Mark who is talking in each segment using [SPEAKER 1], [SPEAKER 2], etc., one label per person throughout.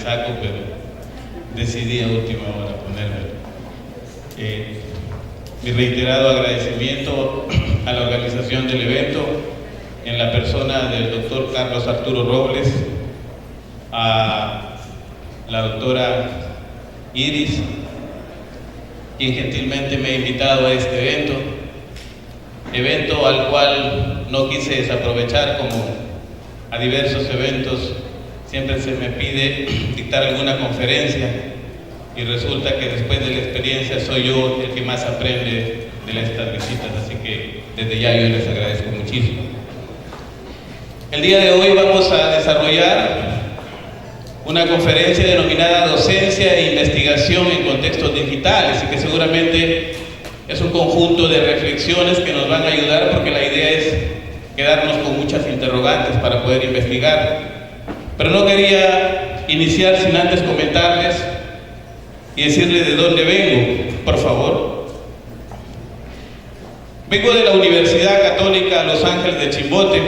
[SPEAKER 1] saco, pero decidí a última hora ponérmelo. Mi reiterado agradecimiento a la organización del evento, en la persona del doctor Carlos Arturo Robles, a la doctora Iris, quien gentilmente me ha invitado a este evento al cual no quise desaprovechar. Como a diversos eventos siempre se me pide dictar alguna conferencia, y resulta que después de la experiencia soy yo el que más aprende de estas visitas, así que desde ya yo les agradezco muchísimo. El día de hoy vamos a desarrollar una conferencia denominada Docencia e Investigación en Contextos Digitales, y que seguramente es un conjunto de reflexiones que nos van a ayudar, porque la idea es quedarnos con muchas interrogantes para poder investigar. Pero no quería iniciar sin antes comentarles y decirles de dónde vengo, por favor. Vengo de la Universidad Católica Los Ángeles de Chimbote,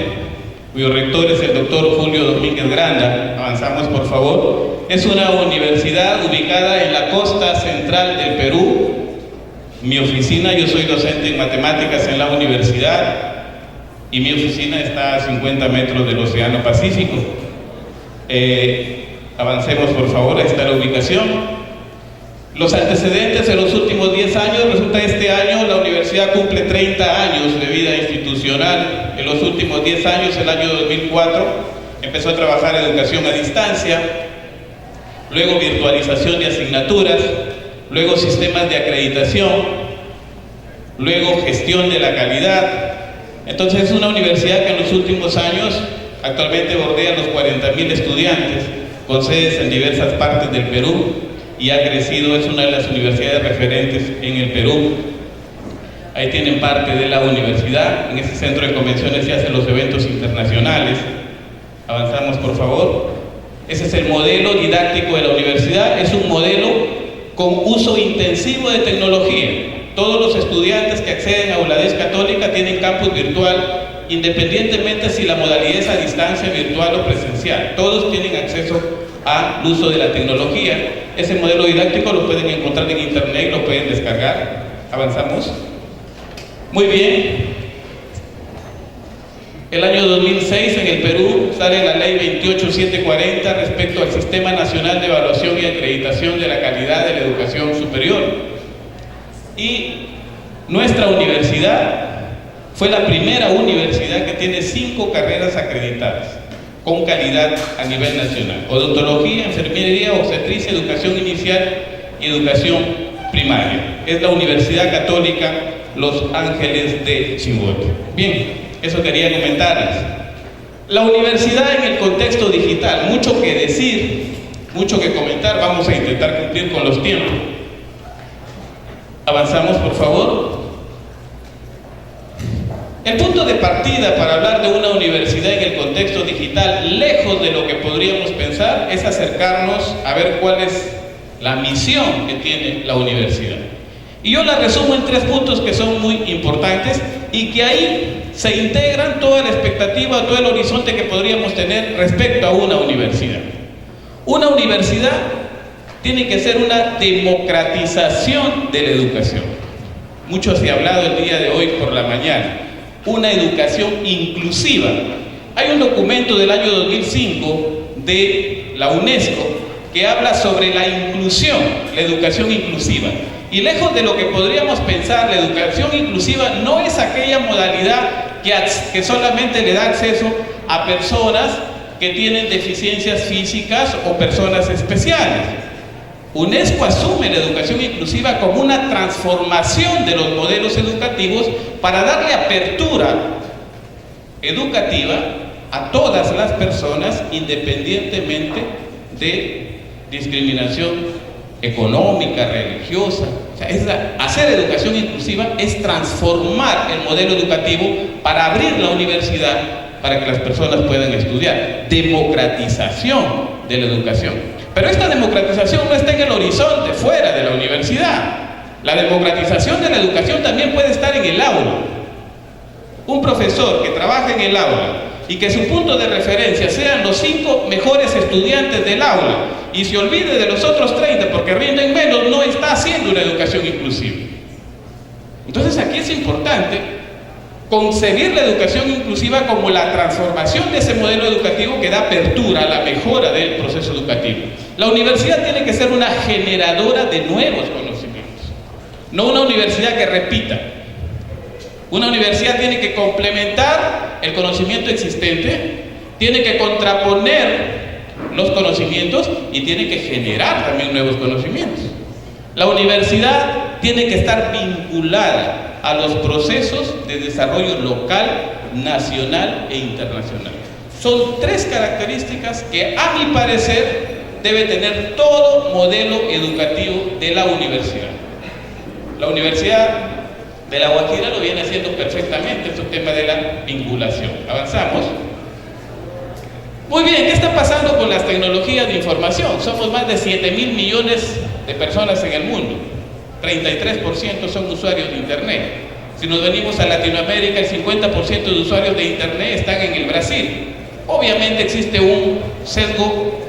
[SPEAKER 1] cuyo rector es el doctor Julio Domínguez Granda. Avanzamos, por favor. Es una universidad ubicada en la costa central del Perú. Mi oficina, yo soy docente en matemáticas en la universidad, y mi oficina está a 50 metros del Océano Pacífico. Avancemos, por favor. Ahí está la ubicación. Los antecedentes en los últimos 10 años, resulta este año la universidad cumple 30 años de vida institucional. En los últimos 10 años, el año 2004, empezó a trabajar educación a distancia, luego virtualización de asignaturas, luego sistemas de acreditación, luego gestión de la calidad. Entonces es una universidad que en los últimos años actualmente bordea los 40.000 estudiantes, con sedes en diversas partes del Perú, y ha crecido. Es una de las universidades referentes en el Perú. Ahí tienen parte de la universidad. En ese centro de convenciones se hacen los eventos internacionales. Avanzamos, por favor. Ese es el modelo didáctico de la universidad. Es un modelo con uso intensivo de tecnología. Todos los estudiantes que acceden a Auladez Católica tienen campus virtual, independientemente si la modalidad es a distancia, virtual o presencial. Todos tienen acceso al uso de la tecnología. Ese modelo didáctico lo pueden encontrar en internet y lo pueden descargar. Avanzamos. Muy bien. El año 2006 en el Perú sale la ley 28740 respecto al Sistema Nacional de Evaluación y Acreditación de la Calidad de la Educación Superior. Y nuestra universidad fue la primera universidad que tiene 5 carreras acreditadas con calidad a nivel nacional: odontología, enfermería, obstetricia, educación inicial y educación primaria. Es la Universidad Católica Los Ángeles de Chimbote. Bien, eso quería comentarles. La universidad en el contexto digital, mucho que decir, mucho que comentar. Vamos a intentar cumplir con los tiempos. Avanzamos, por favor. El punto de partida para hablar de una universidad en el contexto digital, lejos de lo que podríamos pensar, es acercarnos a ver cuál es la misión que tiene la universidad. Y yo la resumo en 3 puntos que son muy importantes, y que ahí se integran toda la expectativa, todo el horizonte que podríamos tener respecto a una universidad. Una universidad tiene que ser una democratización de la educación. Mucho se ha hablado el día de hoy por la mañana. Una educación inclusiva. Hay un documento del año 2005 de la UNESCO que habla sobre la inclusión, la educación inclusiva. Y lejos de lo que podríamos pensar, la educación inclusiva no es aquella modalidad que solamente le da acceso a personas que tienen deficiencias físicas o personas especiales. UNESCO asume la educación inclusiva como una transformación de los modelos educativos para darle apertura educativa a todas las personas, independientemente de discriminación económica, religiosa. O sea, hacer educación inclusiva es transformar el modelo educativo para abrir la universidad para que las personas puedan estudiar. Democratización de la educación. Pero esta democratización no está en el horizonte, fuera de la universidad. La democratización de la educación también puede estar en el aula. Un profesor que trabaja en el aula y que su punto de referencia sean los 5 mejores estudiantes del aula, y se olvide de los otros 30 porque rinden menos, no está haciendo una educación inclusiva. Entonces aquí es importante concebir la educación inclusiva como la transformación de ese modelo educativo que da apertura a la mejora del proceso educativo. La universidad tiene que ser una generadora de nuevos conocimientos, no una universidad que repita. Una universidad tiene que complementar el conocimiento existente, tiene que contraponer los conocimientos y tiene que generar también nuevos conocimientos. La universidad tiene que estar vinculada a los procesos de desarrollo local, nacional e internacional. Son 3 características que, a mi parecer, debe tener todo modelo educativo de la universidad. La Universidad de La Guajira lo viene haciendo perfectamente, es un tema de la vinculación. Avanzamos. Muy bien, ¿qué está pasando con las tecnologías de información? Somos más de 7.000 millones de personas en el mundo. 33% son usuarios de Internet. Si nos venimos a Latinoamérica, el 50% de usuarios de Internet están en el Brasil. Obviamente existe un sesgo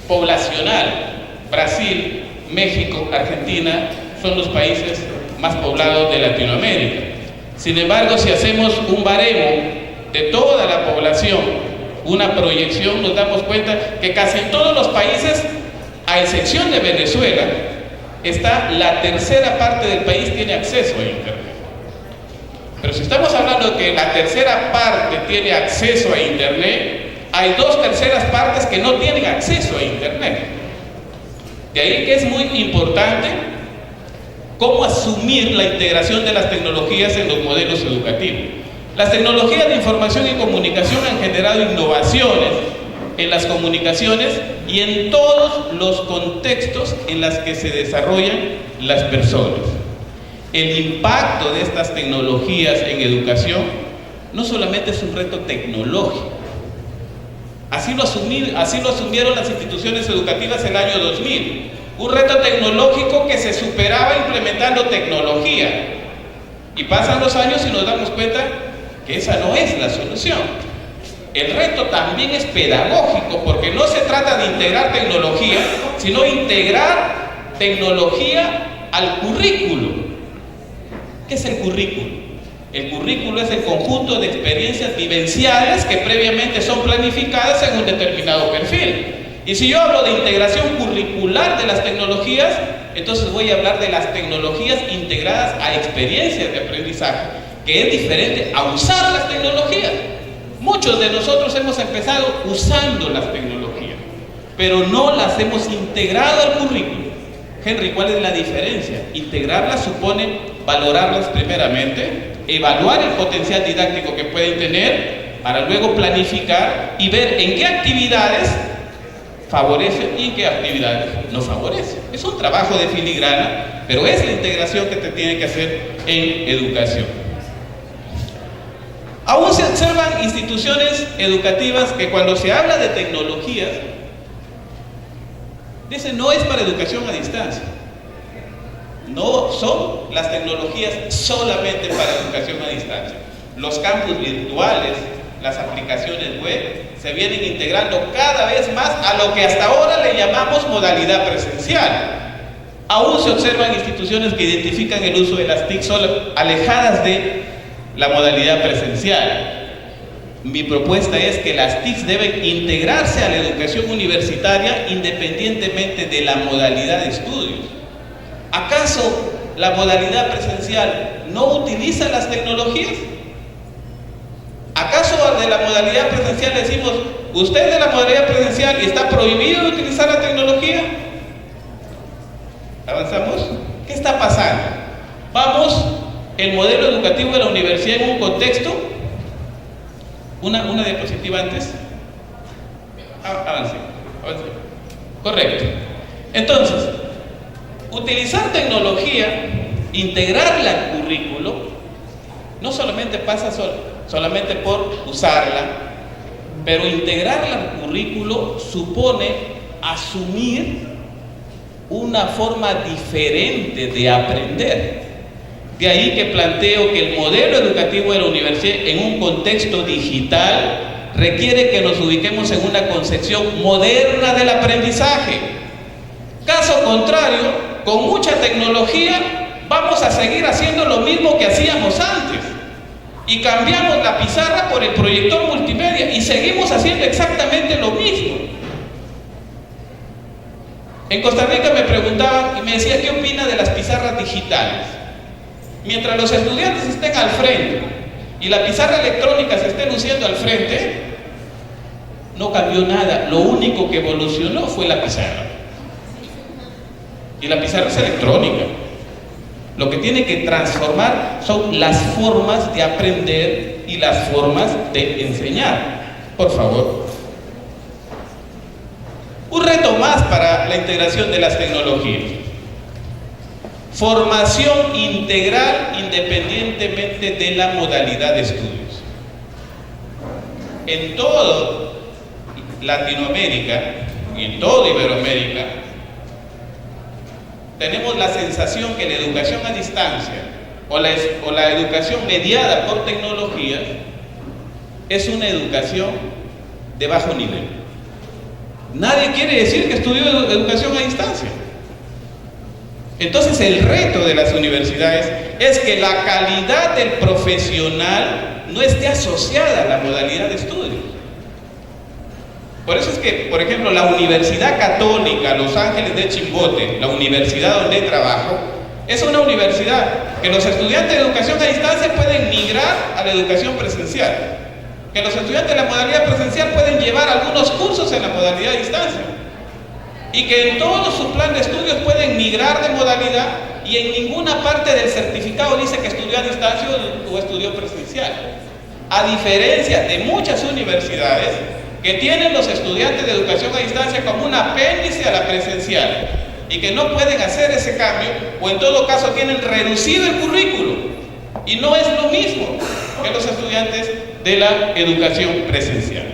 [SPEAKER 1] poblacional. Brasil, México, Argentina son los países más poblados de Latinoamérica. Sin embargo, si hacemos un baremo de toda la población, una proyección, nos damos cuenta que casi en todos los países, a excepción de Venezuela, la tercera parte del país tiene acceso a Internet. Pero si estamos hablando de que la tercera parte tiene acceso a Internet, hay 2/3 partes que no tienen acceso a Internet. De ahí que es muy importante cómo asumir la integración de las tecnologías en los modelos educativos. Las tecnologías de información y comunicación han generado innovaciones en las comunicaciones y en todos los contextos en los que se desarrollan las personas. El impacto de estas tecnologías en educación no solamente es un reto tecnológico, así lo asumieron las instituciones educativas el año 2000, un reto tecnológico que se superaba implementando tecnología, y pasan los años y nos damos cuenta que esa no es la solución. El reto también es pedagógico, porque no se trata de integrar tecnología, sino integrar tecnología al currículo. ¿Qué es el currículo? El currículo es el conjunto de experiencias vivenciales que previamente son planificadas en un determinado perfil. Y si yo hablo de integración curricular de las tecnologías, entonces voy a hablar de las tecnologías integradas a experiencias de aprendizaje, que es diferente a usar las tecnologías. Muchos de nosotros hemos empezado usando las tecnologías, pero no las hemos integrado al currículo. Henry, ¿cuál es la diferencia? Integrarlas supone valorarlas primeramente, evaluar el potencial didáctico que pueden tener, para luego planificar y ver en qué actividades favorecen y en qué actividades no favorecen. Es un trabajo de filigrana, pero es la integración que te tiene que hacer en educación. Aún se observan instituciones educativas que cuando se habla de tecnologías, dicen no es para educación a distancia. No son las tecnologías solamente para educación a distancia. Los campus virtuales, las aplicaciones web, se vienen integrando cada vez más a lo que hasta ahora le llamamos modalidad presencial. Aún se observan instituciones que identifican el uso de las TIC solo alejadas de la modalidad presencial. Mi propuesta es que las TIC deben integrarse a la educación universitaria independientemente de la modalidad de estudios. ¿Acaso la modalidad presencial no utiliza las tecnologías? ¿Acaso de la modalidad presencial le decimos, usted es de la modalidad presencial y está prohibido de utilizar la tecnología? ¿Avanzamos? ¿Qué está pasando? Vamos, el modelo educativo de la universidad en un contexto. Una diapositiva antes. Avance. Correcto. Entonces, utilizar tecnología, integrarla al currículo, no solamente pasa solamente por usarla, pero integrarla al currículo supone asumir una forma diferente de aprender. De ahí que planteo que el modelo educativo de la universidad en un contexto digital requiere que nos ubiquemos en una concepción moderna del aprendizaje. Caso contrario, con mucha tecnología vamos a seguir haciendo lo mismo que hacíamos antes y cambiamos la pizarra por el proyector multimedia y seguimos haciendo exactamente lo mismo. En Costa Rica me preguntaban y me decían: ¿qué opina de las pizarras digitales? Mientras los estudiantes estén al frente y la pizarra electrónica se esté luciendo al frente, no cambió nada. Lo único que evolucionó fue la pizarra. Y la pizarra es electrónica. Lo que tiene que transformar son las formas de aprender y las formas de enseñar. Por favor. Un reto más para la integración de las tecnologías. Formación integral independientemente de la modalidad de estudios. En toda Latinoamérica y en toda Iberoamérica tenemos la sensación que la educación a distancia o la educación mediada por tecnologías es una educación de bajo nivel. Nadie quiere decir que estudió educación a distancia. Entonces el reto de las universidades es que la calidad del profesional no esté asociada a la modalidad de estudio. Por eso es que, por ejemplo, la Universidad Católica Los Ángeles de Chimbote, la universidad donde trabajo, es una universidad que los estudiantes de educación a distancia pueden migrar a la educación presencial, que los estudiantes de la modalidad presencial pueden llevar algunos cursos en la modalidad a distancia, y que en todo su plan de estudios pueden migrar de modalidad, y en ninguna parte del certificado dice que estudió a distancia o estudió presencial, a diferencia de muchas universidades que tienen los estudiantes de educación a distancia como un apéndice a la presencial y que no pueden hacer ese cambio, o en todo caso tienen reducido el currículo, y no es lo mismo que los estudiantes de la educación presencial.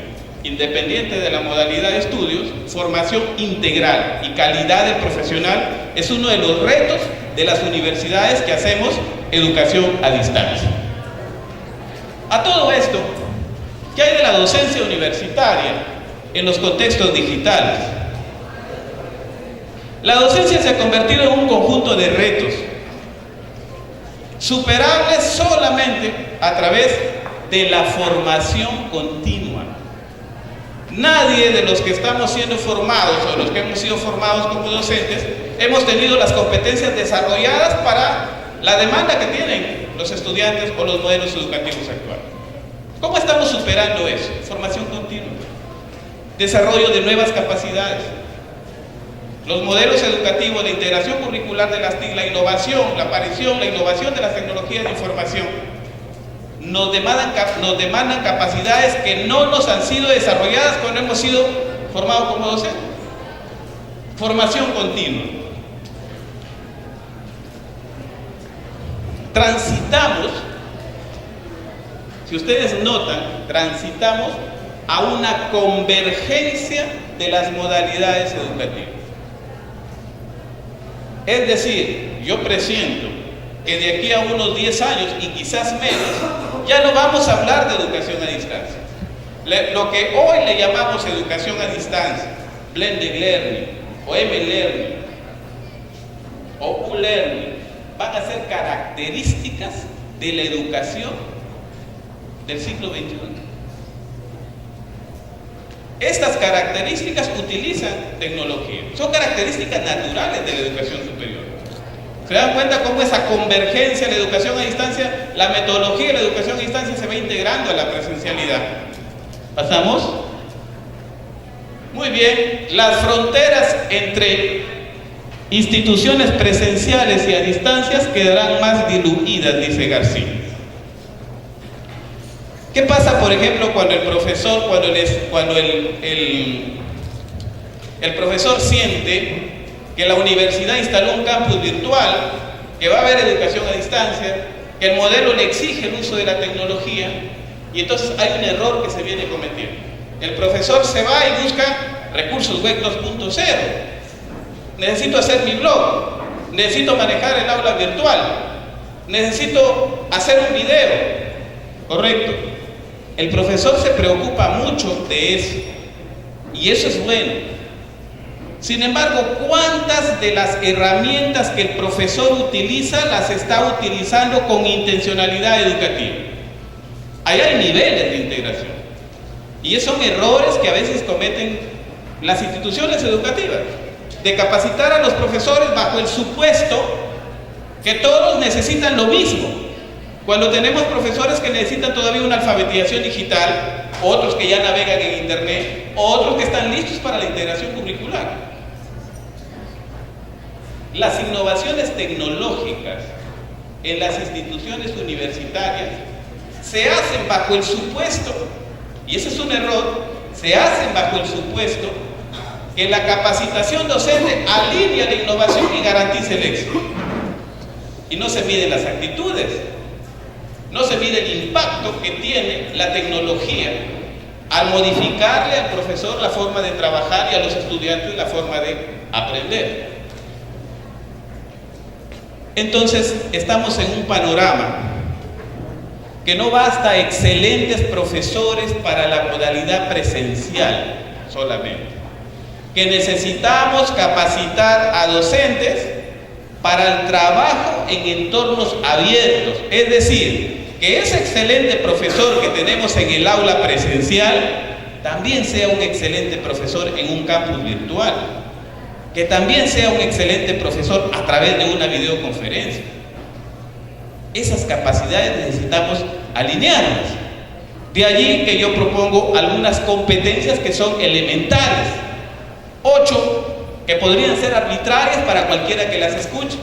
[SPEAKER 1] Independiente de la modalidad de estudios, formación integral y calidad del profesional es uno de los retos de las universidades que hacemos educación a distancia. A todo esto, ¿qué hay de la docencia universitaria en los contextos digitales? La docencia se ha convertido en un conjunto de retos superables solamente a través de la formación continua. Nadie de los que estamos siendo formados o los que hemos sido formados como docentes hemos tenido las competencias desarrolladas para la demanda que tienen los estudiantes o los modelos educativos actuales. ¿Cómo estamos superando eso? Formación continua, desarrollo de nuevas capacidades. Los modelos educativos de integración curricular de las TIC, la innovación, la aparición, la innovación de las tecnologías de información, nos demandan capacidades que no nos han sido desarrolladas cuando hemos sido formados como docentes. Formación continua. Transitamos, si ustedes notan, transitamos a una convergencia de las modalidades educativas. Es decir, yo presiento que de aquí a unos 10 años y quizás menos, ya no vamos a hablar de educación a distancia. Lo que hoy le llamamos educación a distancia, blended learning, o M-learning, o U-learning, van a ser características de la educación del siglo XXI. Estas características utilizan tecnología, son características naturales de la educación superior. ¿Se dan cuenta cómo esa convergencia de la educación a distancia, la metodología de la educación a distancia se va integrando a la presencialidad? ¿Pasamos? Muy bien, las fronteras entre instituciones presenciales y a distancias quedarán más diluidas, dice García. ¿Qué pasa, por ejemplo, cuando el profesor, el profesor siente que la universidad instaló un campus virtual, que va a haber educación a distancia, que el modelo le exige el uso de la tecnología, y entonces hay un error que se viene cometiendo? El profesor se va y busca recursos web 2.0. Necesito hacer mi blog, necesito manejar el aula virtual, necesito hacer un video, correcto. El profesor se preocupa mucho de eso, y eso es bueno. Sin embargo, ¿cuántas de las herramientas que el profesor utiliza las está utilizando con intencionalidad educativa? Ahí hay niveles de integración, y esos son errores que a veces cometen las instituciones educativas, de capacitar a los profesores bajo el supuesto que todos necesitan lo mismo, cuando tenemos profesores que necesitan todavía una alfabetización digital, otros que ya navegan en internet, otros que están listos para la integración curricular. Las innovaciones tecnológicas en las instituciones universitarias se hacen bajo el supuesto, y ese es un error, se hacen bajo el supuesto que la capacitación docente alinea la innovación y garantice el éxito. Y no se miden las actitudes, no se mide el impacto que tiene la tecnología al modificarle al profesor la forma de trabajar y a los estudiantes la forma de aprender. Entonces, estamos en un panorama que no basta excelentes profesores para la modalidad presencial solamente, que necesitamos capacitar a docentes para el trabajo en entornos abiertos, es decir, que ese excelente profesor que tenemos en el aula presencial también sea un excelente profesor en un campus virtual, que también sea un excelente profesor a través de una videoconferencia. Esas capacidades necesitamos alinearlas. De allí que yo propongo algunas competencias que son elementales, 8 que podrían ser arbitrarias para cualquiera que las escuche.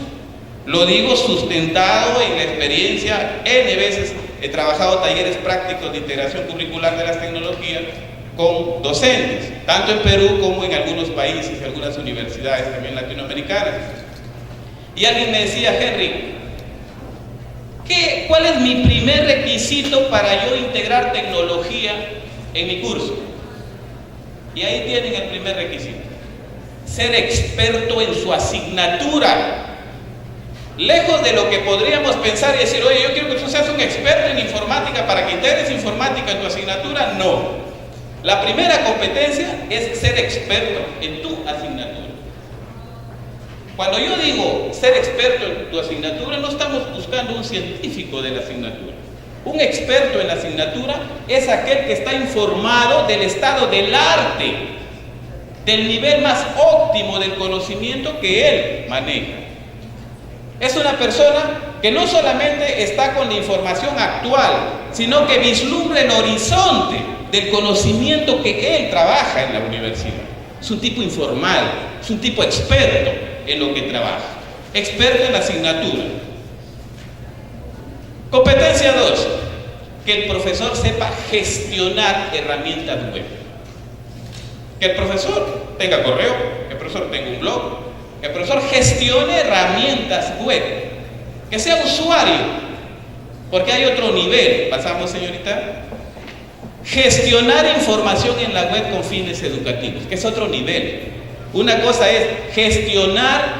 [SPEAKER 1] Lo digo sustentado en la experiencia. N veces he trabajado talleres prácticos de integración curricular de las tecnologías con docentes, tanto en Perú como en algunos países y algunas universidades también latinoamericanas. Y alguien me decía: Henry, ¿cuál es mi primer requisito para yo integrar tecnología en mi curso? Y ahí tienen el primer requisito: ser experto en su asignatura. Lejos de lo que podríamos pensar y decir: oye, yo quiero que tú seas un experto en informática para que integres informática en tu asignatura. No. La primera competencia es ser experto en tu asignatura. Cuando yo digo ser experto en tu asignatura, no estamos buscando un científico de la asignatura. Un experto en la asignatura es aquel que está informado del estado del arte, del nivel más óptimo del conocimiento que él maneja. Es una persona que no solamente está con la información actual, sino que vislumbra el horizonte del conocimiento que él trabaja en la universidad. Es un tipo informal, es un tipo experto en lo que trabaja, experto en la asignatura. Competencia 2, que el profesor sepa gestionar herramientas web. Que el profesor tenga correo, que el profesor tenga un blog, que el profesor gestione herramientas web, que sea usuario, porque hay otro nivel. Pasamos, señorita. Gestionar información en la web con fines educativos, que es otro nivel. Una cosa es gestionar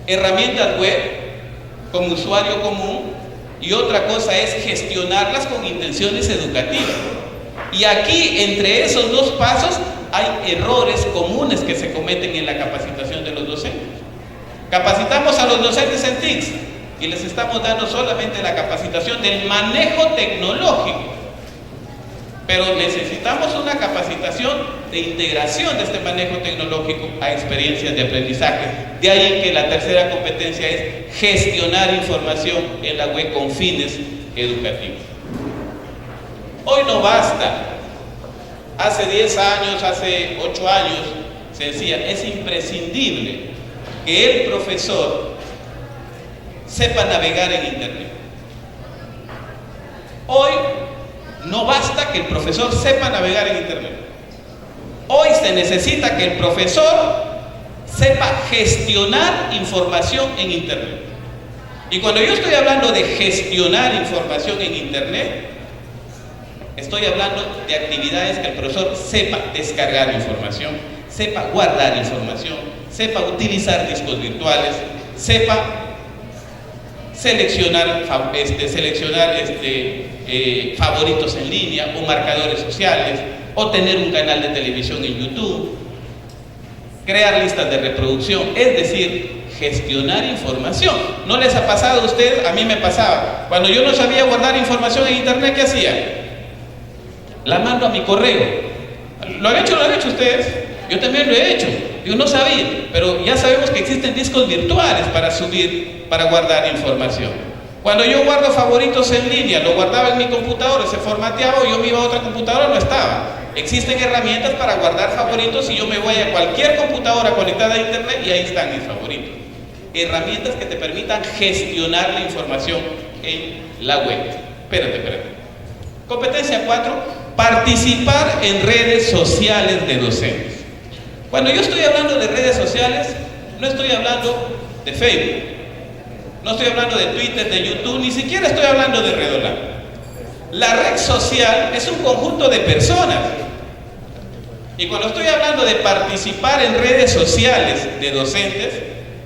[SPEAKER 1] herramientas web como usuario común, y otra cosa es gestionarlas con intenciones educativas. Y aquí, entre esos dos pasos, hay errores comunes que se cometen en la capacitación de los docentes. Capacitamos a los docentes en TICS y les estamos dando solamente la capacitación del manejo tecnológico, pero necesitamos una capacitación de integración de este manejo tecnológico a experiencias de aprendizaje. De ahí que la tercera competencia es gestionar información en la web con fines educativos. Hoy no basta. Hace 10 años, hace 8 años, se decía: es imprescindible que el profesor sepa navegar en internet. Hoy no basta que el profesor sepa navegar en internet. Hoy se necesita que el profesor sepa gestionar información en internet. Y cuando yo estoy hablando de gestionar información en internet, estoy hablando de actividades que el profesor sepa descargar información, sepa guardar información, sepa utilizar discos virtuales, sepa seleccionar favoritos en línea o marcadores sociales, o tener un canal de televisión en YouTube, crear listas de reproducción, es decir, gestionar información. ¿No les ha pasado a ustedes? A mí me pasaba. Cuando yo no sabía guardar información en internet, ¿qué hacía? La mando a mi correo. ¿Lo han hecho ustedes? Yo también lo he hecho. Yo no sabía, pero ya sabemos que existen discos virtuales para guardar información. Cuando yo guardo favoritos en línea, lo guardaba en mi computadora, se formateaba, o yo me iba a otra computadora, no estaba. Existen herramientas para guardar favoritos y yo me voy a cualquier computadora conectada a internet y ahí están mis favoritos. Herramientas que te permitan gestionar la información en la web. Espérate. Competencia 4, participar en redes sociales de docentes. Cuando yo estoy hablando de redes sociales, no estoy hablando de Facebook, no estoy hablando de Twitter, de YouTube, ni siquiera estoy hablando de Redolan. La red social es un conjunto de personas. Y cuando estoy hablando de participar en redes sociales de docentes,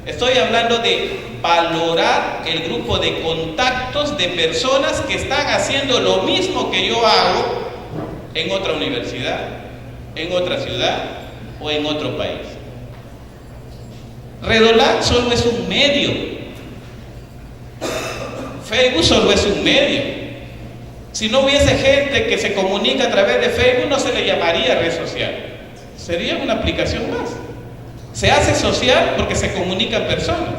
[SPEAKER 1] estoy hablando de valorar el grupo de contactos de personas que están haciendo lo mismo que yo hago en otra universidad, en otra ciudad o en otro país. Redolan solo es un medio. Facebook solo es un medio. Si no hubiese gente que se comunica a través de Facebook, no se le llamaría red social. Sería una aplicación más. Se hace social porque se comunican personas.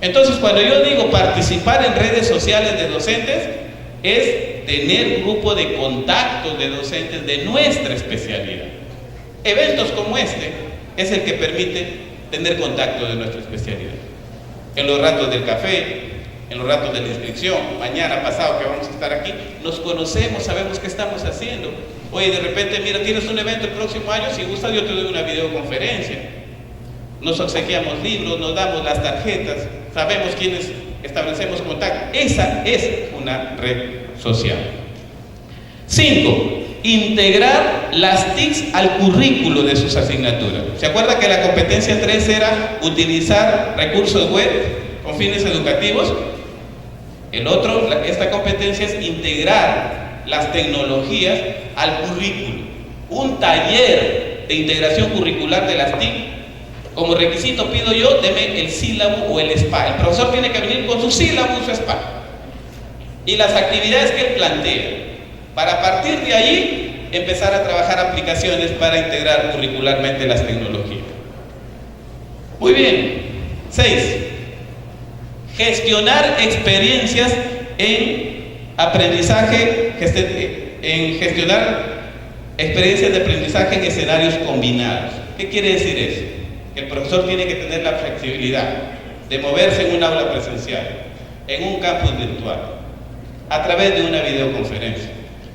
[SPEAKER 1] Entonces, cuando yo digo participar en redes sociales de docentes, es tener un grupo de contactos de docentes de nuestra especialidad. Eventos como este es el que permite tener contacto de nuestra especialidad. En los ratos del café, en los ratos de la inscripción, mañana, pasado que vamos a estar aquí, nos conocemos, sabemos qué estamos haciendo. Oye, de repente, mira, tienes un evento el próximo año, si gustas yo te doy una videoconferencia. Nos obsequiamos libros, nos damos las tarjetas, sabemos quiénes establecemos contacto. Esa es una red social. 5. Integrar las TICs al currículo de sus asignaturas. ¿Se acuerda que la competencia 3 era utilizar recursos web con fines educativos? Esta competencia es integrar las tecnologías al currículo. Un taller de integración curricular de las TIC, como requisito pido yo, deme el sílabo o el SPA. El profesor tiene que venir con su sílabo y su SPA. Y las actividades que él plantea. Para partir de allí, empezar a trabajar aplicaciones para integrar curricularmente las tecnologías. Muy bien. 6. Gestionar experiencias en aprendizaje, gestionar experiencias de aprendizaje en escenarios combinados. ¿Qué quiere decir eso? Que el profesor tiene que tener la flexibilidad de moverse en un aula presencial, en un campus virtual, a través de una videoconferencia,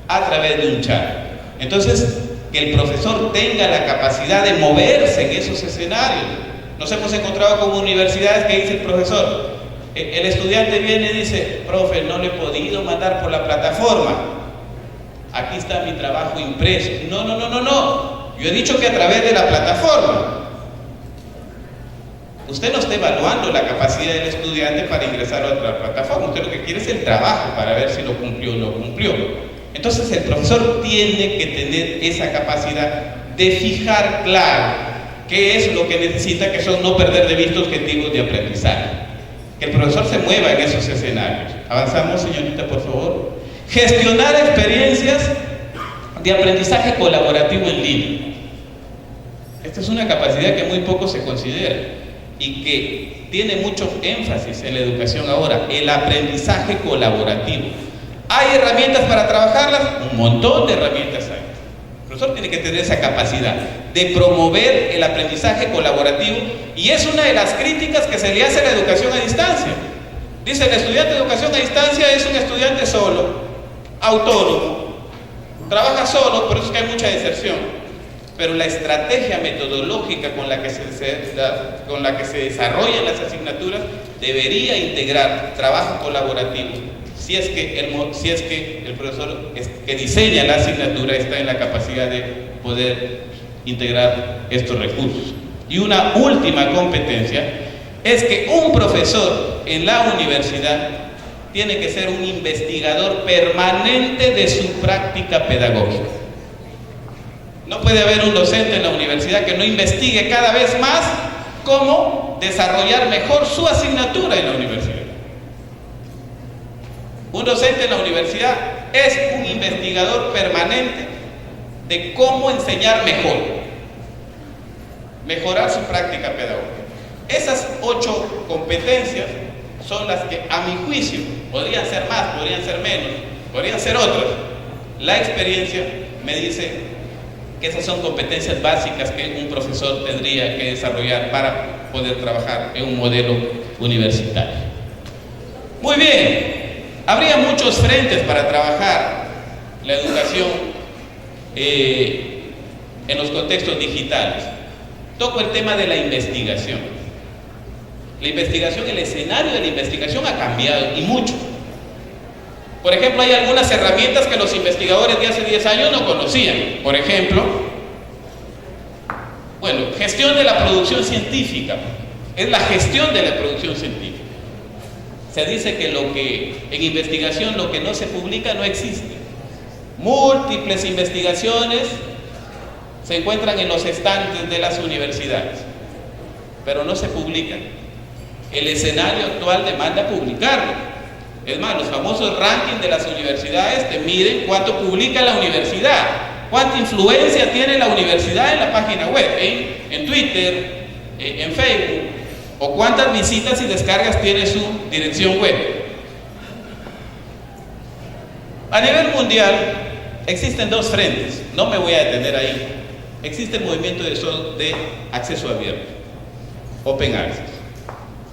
[SPEAKER 1] a través de un chat. Entonces, que el profesor tenga la capacidad de moverse en esos escenarios. Nos hemos encontrado con universidades que dice el profesor, el estudiante viene y dice, profe, no le he podido mandar por la plataforma, aquí está mi trabajo impreso. No, yo he dicho que a través de la plataforma. Usted no está evaluando la capacidad del estudiante para ingresar a otra plataforma, usted lo que quiere es el trabajo para ver si lo cumplió o no cumplió. Entonces el profesor tiene que tener esa capacidad de fijar claro qué es lo que necesita, que son no perder de vista objetivos de aprendizaje. Que el profesor se mueva en esos escenarios. Avanzamos, señorita, por favor. Gestionar experiencias de aprendizaje colaborativo en línea. Esta es una capacidad que muy poco se considera y que tiene mucho énfasis en la educación ahora, el aprendizaje colaborativo. ¿Hay herramientas para trabajarlas? Un montón de herramientas hay. El profesor tiene que tener esa capacidad de promover el aprendizaje colaborativo, y es una de las críticas que se le hace a la educación a distancia. Dice, el estudiante de educación a distancia es un estudiante solo, autónomo, trabaja solo, por eso es que hay mucha deserción. Pero la estrategia metodológica con la que se desarrollan las asignaturas debería integrar trabajo colaborativo, si es que el profesor que diseña la asignatura está en la capacidad de poder integrar estos recursos. Y una última competencia, es que un profesor en la universidad tiene que ser un investigador permanente de su práctica pedagógica. No puede haber un docente en la universidad que no investigue cada vez más cómo desarrollar mejor su asignatura en la universidad. Un docente en la universidad es un investigador permanente de cómo enseñar mejor, mejorar su práctica pedagógica. Esas 8 competencias son las que, a mi juicio, podrían ser más, podrían ser menos, podrían ser otras. La experiencia me dice que esas son competencias básicas que un profesor tendría que desarrollar para poder trabajar en un modelo universitario. Muy bien, habría muchos frentes para trabajar la educación en los contextos digitales. Toco el tema de la investigación. La investigación, el escenario de la investigación ha cambiado y mucho. Por ejemplo, hay algunas herramientas que los investigadores de hace 10 años no conocían. Por ejemplo, gestión de la producción científica. Es la gestión de la producción científica. Se dice que en investigación lo que no se publica no existe. Múltiples investigaciones se encuentran en los estantes de las universidades, pero no se publican. El escenario actual demanda publicarlo. Es más, los famosos rankings de las universidades te miden cuánto publica la universidad, cuánta influencia tiene la universidad en la página web, en Twitter, en Facebook, o cuántas visitas y descargas tiene su dirección web. A nivel mundial existen 2 frentes, no me voy a detener ahí. Existe el movimiento de acceso abierto, Open Access.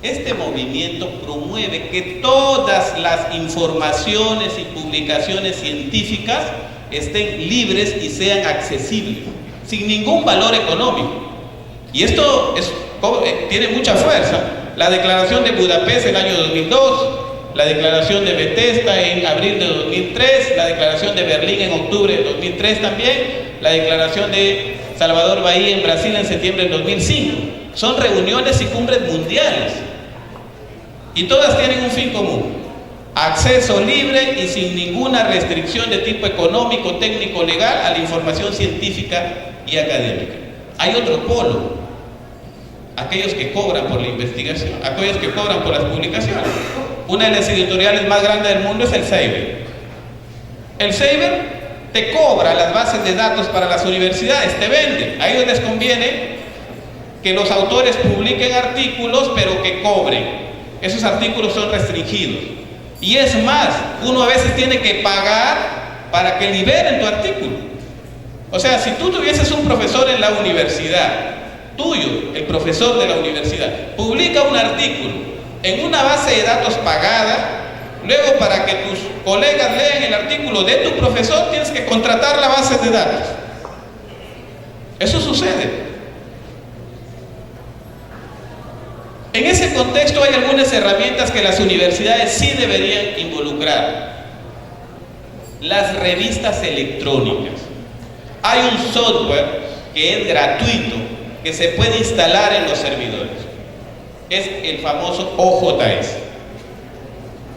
[SPEAKER 1] Este movimiento promueve que todas las informaciones y publicaciones científicas estén libres y sean accesibles, sin ningún valor económico. Y esto tiene mucha fuerza. La Declaración de Budapest en el año 2002, la Declaración de Bethesda en abril de 2003, la Declaración de Berlín en octubre de 2003 también, la Declaración de Salvador Bahía en Brasil en septiembre de 2005. Son reuniones y cumbres mundiales. Y todas tienen un fin común: acceso libre y sin ninguna restricción de tipo económico, técnico, legal a la información científica y académica. Hay otro polo: aquellos que cobran por la investigación, aquellos que cobran por las publicaciones. Una de las editoriales más grandes del mundo es el Elsevier. El Elsevier te cobra las bases de datos para las universidades, te vende. A ellos les conviene que los autores publiquen artículos, pero que cobren. Esos artículos son restringidos. Y es más, uno a veces tiene que pagar para que liberen tu artículo. O sea, si tú tuvieses un profesor en la universidad, tuyo, el profesor de la universidad, publica un artículo en una base de datos pagada, luego para que tus colegas lean el artículo de tu profesor tienes que contratar la base de datos. Eso sucede. En ese contexto hay algunas herramientas que las universidades sí deberían involucrar. Las revistas electrónicas. Hay un software que es gratuito, que se puede instalar en los servidores. Es el famoso OJS.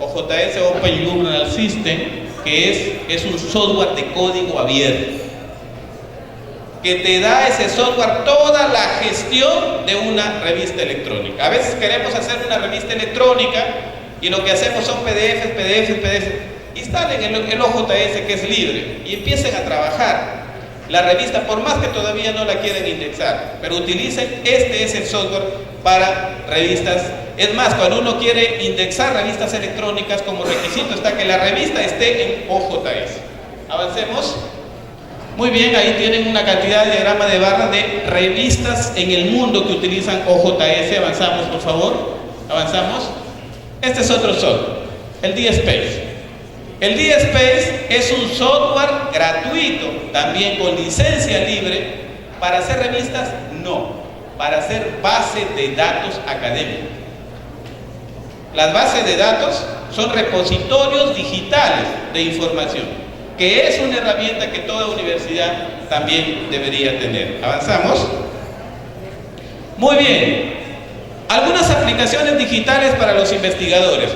[SPEAKER 1] OJS, Open Journal System, que es un software de código abierto, que te da ese software toda la gestión de una revista electrónica. A veces queremos hacer una revista electrónica y lo que hacemos son PDFs. Instalen el OJS, que es libre, y empiecen a trabajar la revista, por más que todavía no la quieren indexar, pero utilicen, este es el software para revistas. Es más, cuando uno quiere indexar revistas electrónicas, como requisito está que la revista esté en OJS. Avancemos. Muy bien, ahí tienen una cantidad de diagrama de barra de revistas en el mundo que utilizan OJS. Avanzamos, por favor. Avanzamos. Este es otro software, el DSpace. El DSpace es un software gratuito, también con licencia libre, para hacer revistas, no, para hacer bases de datos académicos. Las bases de datos son repositorios digitales de información, que es una herramienta que toda universidad también debería tener. Avanzamos. Muy bien. Algunas aplicaciones digitales para los investigadores.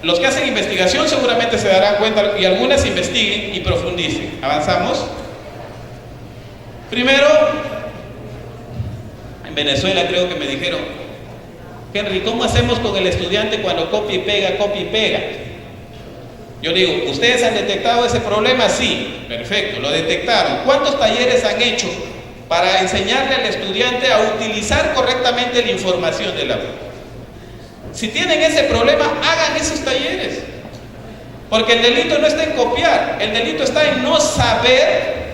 [SPEAKER 1] Los que hacen investigación seguramente se darán cuenta y algunas investiguen y profundicen. Avanzamos. Primero, en Venezuela creo que me dijeron: Henry, ¿cómo hacemos con el estudiante cuando copia y pega, copia y pega? Yo digo, ¿ustedes han detectado ese problema? Sí, perfecto, lo detectaron. ¿Cuántos talleres han hecho para enseñarle al estudiante a utilizar correctamente la información del aula? Si tienen ese problema, hagan esos talleres. Porque el delito no está en copiar, el delito está en no saber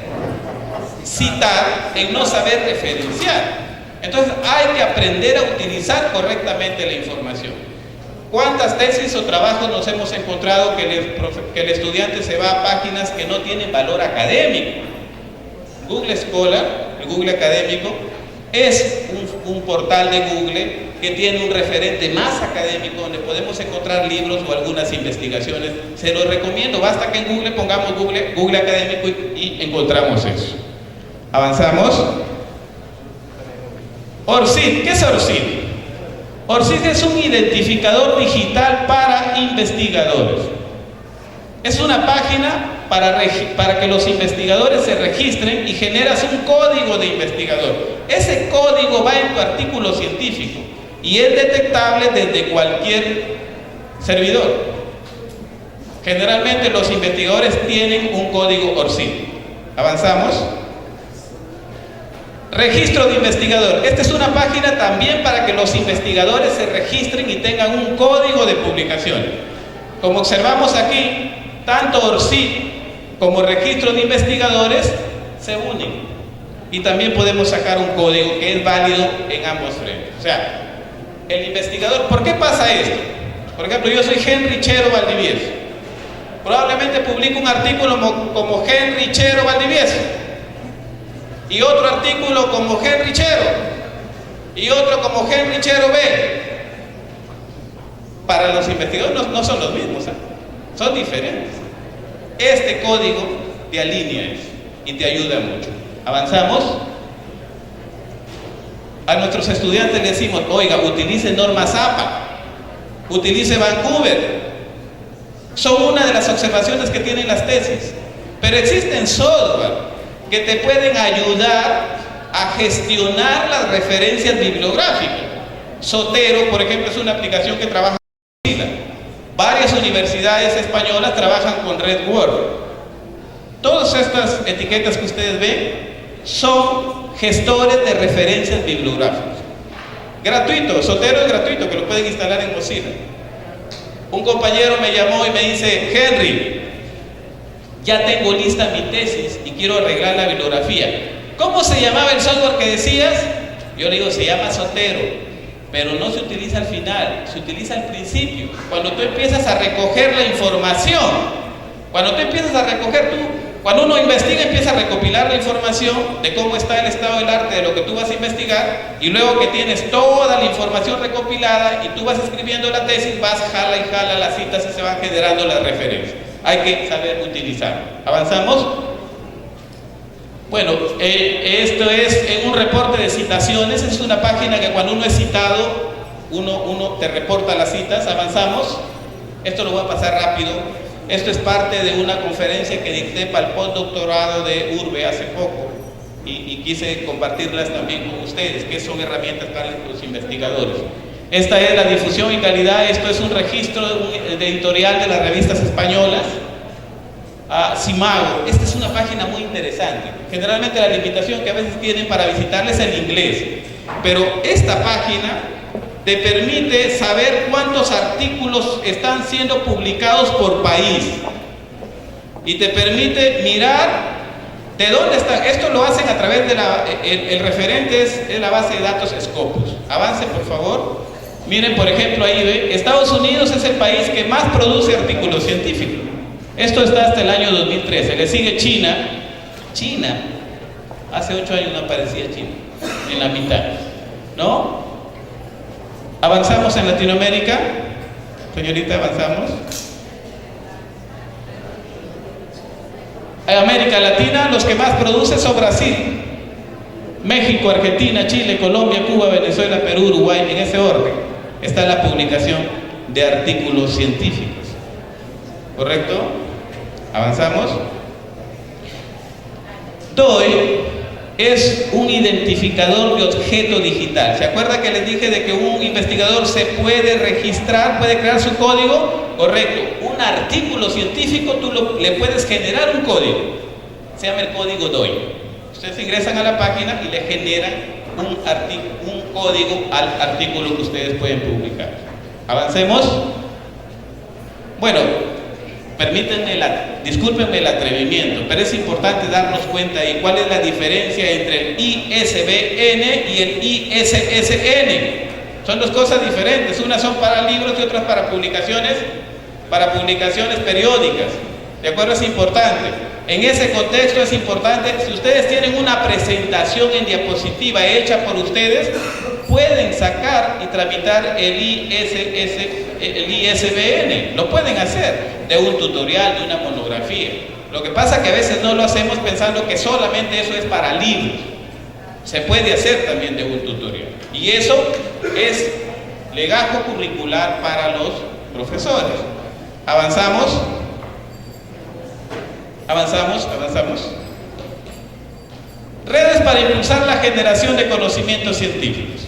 [SPEAKER 1] citar, en no saber referenciar. Entonces hay que aprender a utilizar correctamente la información. ¿Cuántas tesis o trabajos nos hemos encontrado que el estudiante se va a páginas que no tienen valor académico? Google Scholar, el Google académico, es un portal de Google que tiene un referente más académico donde podemos encontrar libros o algunas investigaciones. Se los recomiendo, basta que en Google pongamos Google académico y encontramos eso. Avanzamos. ORCID, ¿qué es ORCID? ORCID es un identificador digital para investigadores. Es una página para que los investigadores se registren y generas un código de investigador. Ese código va en tu artículo científico y es detectable desde cualquier servidor. Generalmente los investigadores tienen un código ORCID. Avanzamos. Registro de investigador. Esta es una página también para que los investigadores se registren y tengan un código de publicación. Como observamos aquí, tanto ORCID como registro de investigadores se unen. Y también podemos sacar un código que es válido en ambos frentes. O sea, el investigador, ¿por qué pasa esto? Por ejemplo, yo soy Henry Chero Valdivieso. Probablemente publico un artículo como Henry Chero Valdivieso. Y otro artículo como Henry Chero, y otro como Henry Chero B. Para los investigadores no son los mismos, son diferentes. Este código te alinea eso y te ayuda mucho. Avanzamos. A nuestros estudiantes les decimos: oiga, utilice normas APA, utilice Vancouver. Son una de las observaciones que tienen las tesis. Pero existen software que te pueden ayudar a gestionar las referencias bibliográficas. Zotero, por ejemplo, es una aplicación que trabaja con Mozilla. Varias universidades españolas trabajan con RedWord. Todas estas etiquetas que ustedes ven son gestores de referencias bibliográficas. Gratuito, Zotero es gratuito, que lo pueden instalar en Mozilla. Un compañero me llamó y me dice: Henry, ya tengo lista mi tesis y quiero arreglar la bibliografía. ¿Cómo se llamaba el software que decías? Yo le digo: se llama Zotero, pero no se utiliza al final, se utiliza al principio. Cuando tú empiezas a recoger la información, cuando uno investiga, empieza a recopilar la información de cómo está el estado del arte de lo que tú vas a investigar, y luego que tienes toda la información recopilada y tú vas escribiendo la tesis, vas jala y jala las citas y se van generando las referencias. Hay que saber utilizar. ¿Avanzamos? Bueno, esto es en un reporte de citaciones. Es una página que cuando uno es citado, uno te reporta las citas. Avanzamos. Esto lo voy a pasar rápido. Esto es parte de una conferencia que dicté para el postdoctorado de URBE hace poco y quise compartirlas también con ustedes, que son herramientas para los investigadores. Esta es la difusión y calidad. Esto es un registro de editorial de las revistas españolas. Simago. Esta es una página muy interesante. Generalmente la limitación que a veces tienen para visitarles es el inglés, pero esta página te permite saber cuántos artículos están siendo publicados por país y te permite mirar de dónde están. Esto lo hacen a través de el referente es la base de datos Scopus. Avance, por favor. Miren, por ejemplo, ahí ve, Estados Unidos es el país que más produce artículos científicos. Esto está hasta el año 2013. Le sigue China. China, hace 8 años no aparecía China, en la mitad, ¿no? Avanzamos en Latinoamérica. Señorita, avanzamos. En América Latina, los que más producen son Brasil. México, Argentina, Chile, Colombia, Cuba, Venezuela, Perú, Uruguay, en ese orden está la publicación de artículos científicos. ¿Correcto? Avanzamos. DOI es un identificador de objeto digital. ¿Se acuerda que les dije de que un investigador se puede registrar, puede crear su código? Correcto. Un artículo científico tú le puedes generar un código. Se llama el código DOI. Ustedes ingresan a la página y le generan un código al artículo que ustedes pueden publicar. Avancemos. Bueno, discúlpenme el atrevimiento, pero es importante darnos cuenta de cuál es la diferencia entre el ISBN y el ISSN. Son dos cosas diferentes, unas son para libros y otras para publicaciones periódicas. ¿De acuerdo? Es importante. En ese contexto es importante, si ustedes tienen una presentación en diapositiva hecha por ustedes, pueden sacar y tramitar el ISBN, lo pueden hacer, de un tutorial, de una monografía. Lo que pasa es que a veces no lo hacemos pensando que solamente eso es para libros. Se puede hacer también de un tutorial. Y eso es legajo curricular para los profesores. Avanzamos. Redes para impulsar la generación de conocimientos científicos.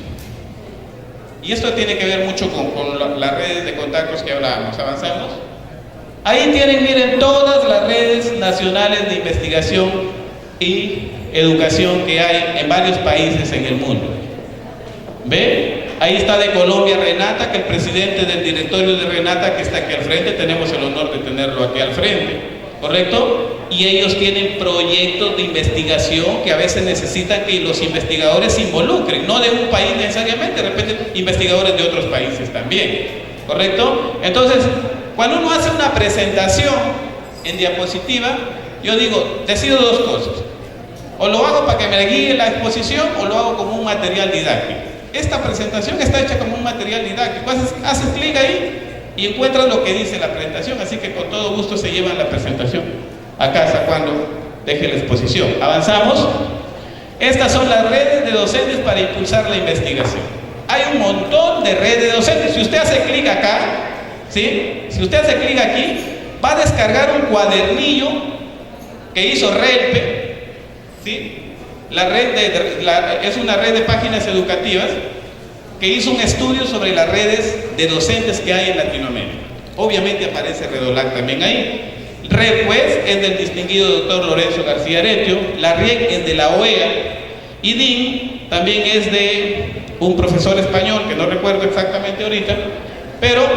[SPEAKER 1] Y esto tiene que ver mucho con las redes de contactos que hablábamos. Avanzamos. Ahí tienen, miren, todas las redes nacionales de investigación y educación que hay en varios países en el mundo. ¿Ve? Ahí está de Colombia Renata, que el presidente del directorio de Renata, que está aquí al frente, tenemos el honor de tenerlo aquí al frente. ¿Correcto? Y ellos tienen proyectos de investigación que a veces necesitan que los investigadores se involucren, no de un país necesariamente, de repente investigadores de otros países también. ¿Correcto? Entonces, cuando uno hace una presentación en diapositiva, yo digo, decido dos cosas. O lo hago para que me guíe la exposición, o lo hago como un material didáctico. Esta presentación está hecha como un material didáctico. Haces clic ahí y encuentras lo que dice la presentación, así que con todo gusto se llevan la presentación a casa cuando deje la exposición. Avanzamos. Estas son las redes de docentes para impulsar la investigación. Hay un montón de redes de docentes. Si usted hace clic acá, ¿sí? Si usted hace clic aquí, va a descargar un cuadernillo que hizo RELPE, ¿sí? Es una red de páginas educativas que hizo un estudio sobre las redes de docentes que hay en Latinoamérica. Obviamente aparece Redolac también ahí. REDPUES es del distinguido doctor Lorenzo García Aretio, la RIEC es de la OEA, y DIN también es de un profesor español que no recuerdo exactamente ahorita, pero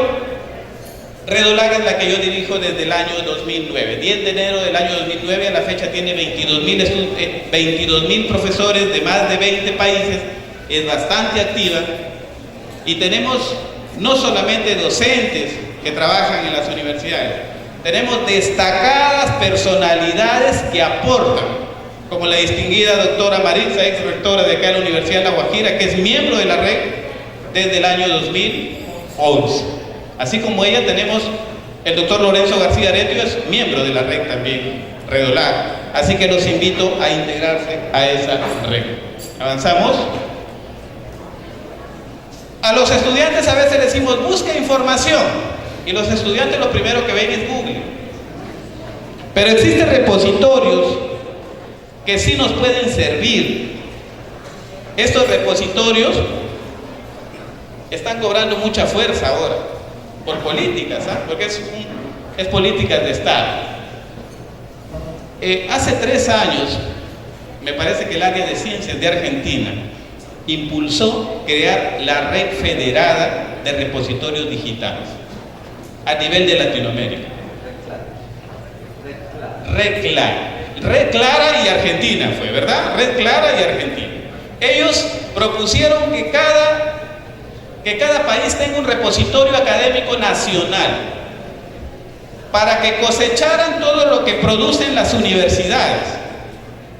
[SPEAKER 1] Redolac es la que yo dirijo desde el año 2009. 10 de enero del año 2009 a la fecha tiene 22.000 profesores de más de 20 países, es bastante activa, y tenemos no solamente docentes que trabajan en las universidades, tenemos destacadas personalidades que aportan, como la distinguida doctora Maritza, ex rectora de acá de la Universidad de La Guajira, que es miembro de la REC desde el año 2011. Así como ella tenemos el doctor Lorenzo García Aretio, es miembro de la REC también, Redolac. Así que los invito a integrarse a esa REC. Avanzamos. A los estudiantes a veces decimos, busca información. Y los estudiantes lo primero que ven es Google. Pero existen repositorios que sí nos pueden servir. Estos repositorios están cobrando mucha fuerza ahora, por políticas, ¿ah? Porque es políticas de Estado. Hace 3 años, me parece que el área de ciencias de Argentina impulsó crear la red federada de repositorios digitales a nivel de Latinoamérica. Red Clara y Argentina fue, ¿verdad? Red Clara y Argentina. Ellos propusieron que cada país tenga un repositorio académico nacional para que cosecharan todo lo que producen las universidades.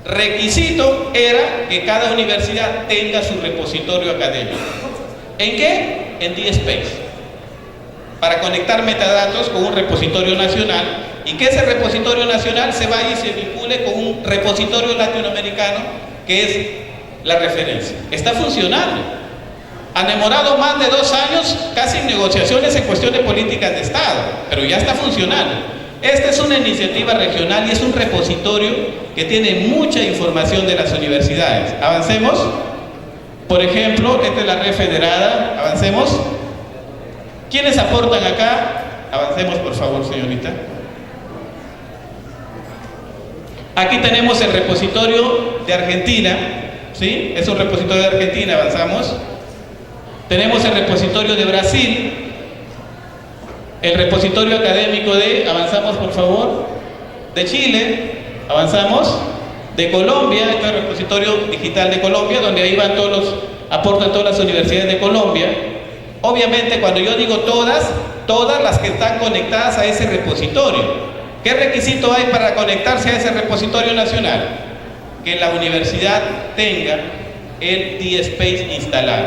[SPEAKER 1] Requisito era que cada universidad tenga su repositorio académico. ¿En qué? En DSpace, para conectar metadatos con un repositorio nacional, y que ese repositorio nacional se vaya y se vincule con un repositorio latinoamericano que es la referencia. Está funcionando. Han demorado más de 2 años casi en negociaciones en cuestión de políticas de Estado, pero ya está funcionando. Esta es una iniciativa regional y es un repositorio que tiene mucha información de las universidades. Avancemos. Por ejemplo, esta es la red federada. Avancemos. ¿Quiénes aportan acá? Avancemos, por favor, señorita. Aquí tenemos el repositorio de Argentina, ¿sí? Es un repositorio de Argentina, avanzamos. Tenemos el repositorio de Brasil, el repositorio académico de, avanzamos por favor, de Chile, avanzamos, de Colombia, este es el repositorio digital de Colombia, donde ahí van todos los, aportan todas las universidades de Colombia. Obviamente cuando yo digo todas las que están conectadas a ese repositorio. ¿Qué requisito hay para conectarse a ese repositorio nacional? Que la universidad tenga el DSpace instalado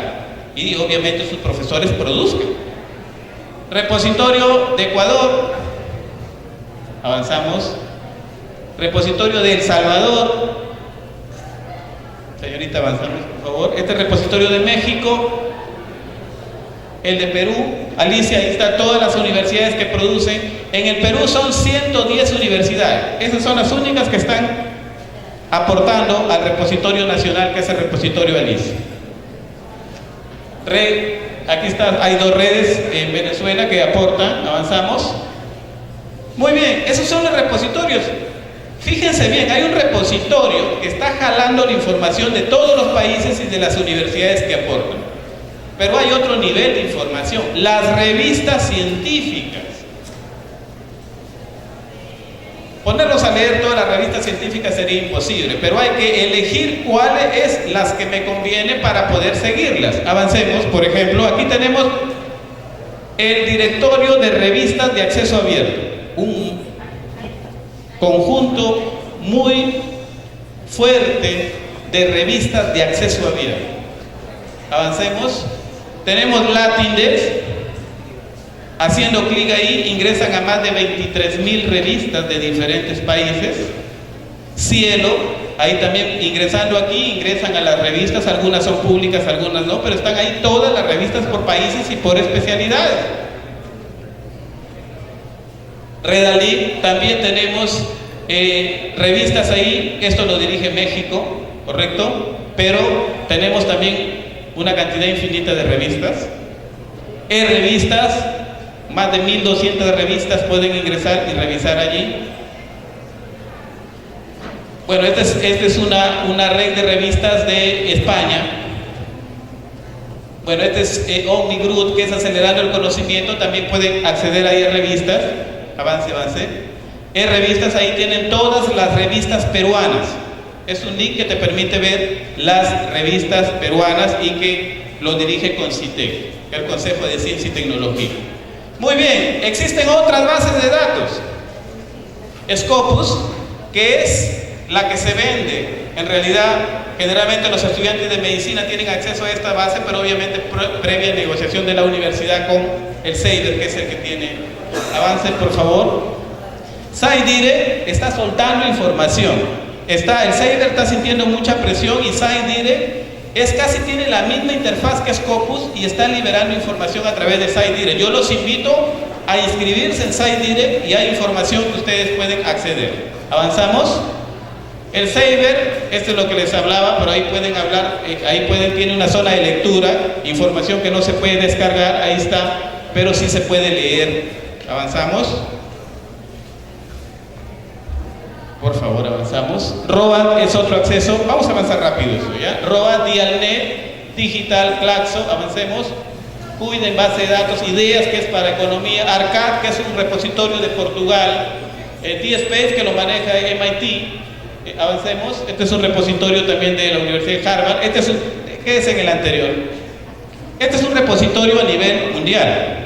[SPEAKER 1] y obviamente sus profesores produzcan. Repositorio de Ecuador, avanzamos. Repositorio de El Salvador, señorita, avanzamos por favor. Este repositorio de México, el de Perú, Alicia, ahí están todas las universidades que producen. En el Perú son 110 universidades, esas son las únicas que están aportando al repositorio nacional, que es el repositorio Alicia. Aquí está, hay 2 redes en Venezuela que aportan, avanzamos. Muy bien, esos son los repositorios. Fíjense bien, hay un repositorio que está jalando la información de todos los países y de las universidades que aportan. Pero hay otro nivel de información, las revistas científicas. Ponerlos a leer todas las revistas científicas sería imposible, pero hay que elegir cuáles es las que me conviene para poder seguirlas. Avancemos, por ejemplo, aquí tenemos el directorio de revistas de acceso abierto, un conjunto muy fuerte de revistas de acceso abierto. Avancemos. Tenemos Latindex, haciendo clic ahí ingresan a más de 23.000 revistas de diferentes países. Cielo, ahí también ingresando aquí ingresan a las revistas, algunas son públicas, algunas no, pero están ahí todas las revistas por países y por especialidades. Redalí, también tenemos revistas ahí, esto lo dirige México, correcto, pero tenemos también una cantidad infinita de revistas. Revistas, más de 1.200 revistas pueden ingresar y revisar allí. Bueno, esta es una red de revistas de España. Bueno, este es Omnigrud, que es acelerando el conocimiento, también pueden acceder ahí a revistas. Avance. Revistas, ahí tienen todas las revistas peruanas. Es un link que te permite ver las revistas peruanas y que lo dirige CONCITEC, que es el Consejo de Ciencia y Tecnología. Muy bien, existen otras bases de datos. Scopus, que es la que se vende. En realidad, generalmente los estudiantes de medicina tienen acceso a esta base, pero obviamente previa negociación de la universidad con el CEIDER, que es el que tiene. Avance, por favor. SciDire está soltando información. El CEIDER está sintiendo mucha presión y SciDire tiene la misma interfaz que Scopus y está liberando información a través de SciDire. Yo los invito a inscribirse en SciDire y hay información que ustedes pueden acceder. Avanzamos. El CEIDER, esto es lo que les hablaba, pero ahí pueden hablar, tiene una zona de lectura, información que no se puede descargar, ahí está, pero sí se puede leer. Avanzamos. Por favor, avanzamos. ROAD es otro acceso. Vamos a avanzar rápido eso, ¿ya? ROAD, Dialnet, Digital, Claxo, avancemos. Cuiden, base de datos, Ideas, que es para economía. ARCAD, que es un repositorio de Portugal. DSpace, que lo maneja MIT. Avancemos. Este es un repositorio también de la Universidad de Harvard. ¿Qué es en el anterior? Este es un repositorio a nivel mundial.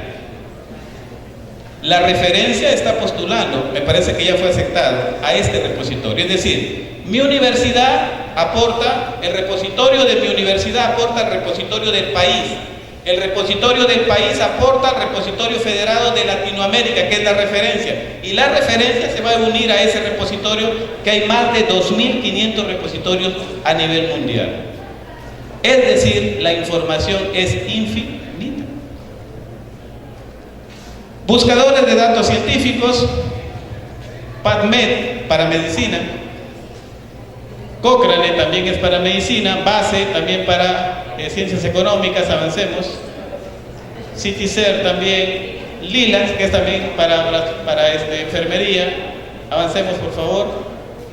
[SPEAKER 1] La referencia está postulando, me parece que ya fue aceptado, a este repositorio. Es decir, mi universidad aporta, el repositorio de mi universidad aporta al repositorio del país. El repositorio del país aporta al repositorio federado de Latinoamérica, que es la referencia. Y la referencia se va a unir a ese repositorio, que hay más de 2.500 repositorios a nivel mundial. Es decir, la información es infinita. Buscadores de datos científicos, PubMed para medicina, Cochrane también es para medicina, Base también para ciencias económicas, avancemos, CitySer también, Lilas, que es también para enfermería, avancemos por favor.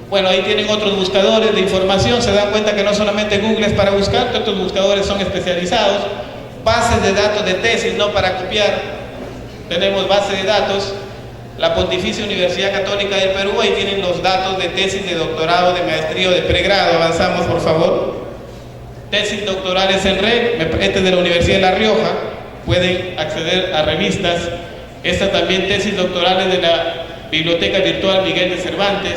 [SPEAKER 1] Bueno, ahí tienen otros buscadores de información, se dan cuenta que no solamente Google es para buscar, que otros buscadores son especializados, bases de datos de tesis, no para copiar, tenemos base de datos, la Pontificia Universidad Católica del Perú, ahí tienen los datos de tesis, de doctorado, de maestría o de pregrado, avanzamos por favor. Tesis doctorales en red, este es de la Universidad de La Rioja, pueden acceder a revistas. Esta también tesis doctorales de la Biblioteca Virtual Miguel de Cervantes.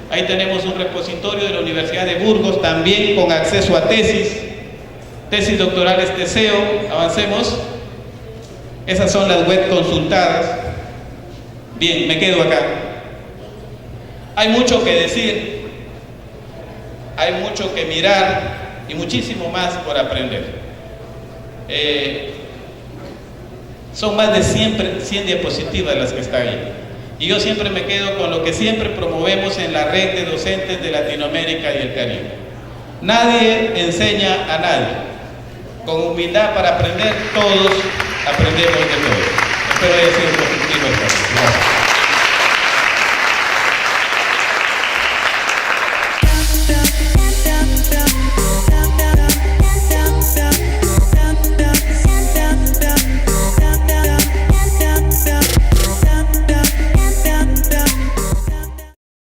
[SPEAKER 1] Ahí tenemos un repositorio de la Universidad de Burgos, también con acceso a tesis doctorales Teseo, avancemos. Esas son las web consultadas. Bien, me quedo acá. Hay mucho que decir, hay mucho que mirar y muchísimo más por aprender. Son más de 100 diapositivas las que están ahí. Y yo siempre me quedo con lo que siempre promovemos en la red de docentes de Latinoamérica y el Caribe. Nadie enseña a nadie. Con humildad para aprender, todos aprendemos de todos. Espero haya sido positivo. Gracias.